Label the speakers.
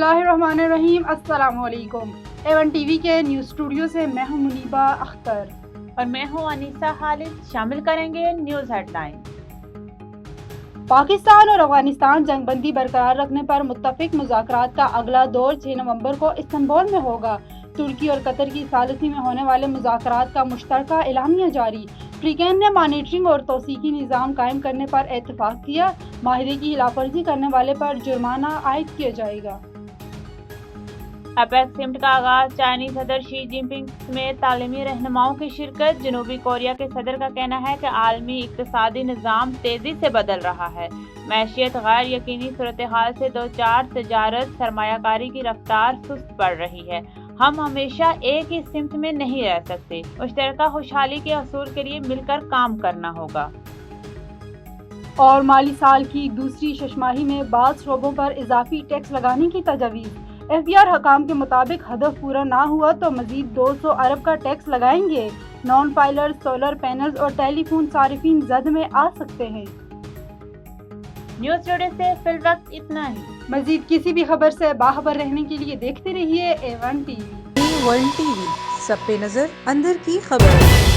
Speaker 1: बिस्मिल्लाहिर्रहमानिर्रहीम। अस्सलाम वालेकुम। A1 टीवी के न्यूज़ स्टूडियो से मैं हूं मुनीबा अख्तर
Speaker 2: और मैं हूं अनीसा खालिद। शामिल करेंगे न्यूज़ हेडलाइन।
Speaker 1: पाकिस्तान और अफगानिस्तान जंगबंदी बरकरार रखने पर मुत्तफिक मुज़ाकरात का अगला दौर 6 नवंबर को इस्तांबुल में होगा। तुर्की और कतर की सालिसी में होने वाले मुज़ाकरात का मुश्तरका एलामिया जारी। फ्रीकैन ने मॉनिटरिंग और तौसीकी निज़ाम कायम करने पर इत्तफाक किया। माहिदे की खिलाफवर्जी करने वाले पर जुर्माना आयद किया जाएगा।
Speaker 2: अपेक समिट का आगाज, चाइनीज सदर शी जिनपिंग समेत तालीमी रहनुमाओं की शिरकत। जनूबी कोरिया के सदर का कहना है कि आलमी इक्तिसादी निज़ाम तेजी से बदल रहा है। मैशियत गैर यकीनी सूरत हाल से दो चार तजारत सरमायाकारी की रफ्तार सुस्त पड़ रही है। हम हमेशा एक ही सिमत में नहीं रह सकते। मुश्तरका खुशहाली के असूल के लिए मिलकर काम करना होगा।
Speaker 1: और माली साल की दूसरी छमाही में बाज़ शोबों पर इजाफी टैक्स लगाने की तजवीज़। एफबीआर हकाम के मुताबिक हदफ पूरा ना हुआ तो मजीद 200 अरब का टैक्स लगाएंगे। नॉन फाइलर, सोलर पैनल्स और टेलीफोन सारिफीन जद में आ सकते हैं।
Speaker 2: न्यूज़ टुडे से फिलवक्त इतना ही।
Speaker 1: मजीद किसी भी खबर से बाखबर रहने के लिए देखते रहिए A1 टीवी।
Speaker 3: A1 टीवी, सब पे नजर, अंदर की खबर।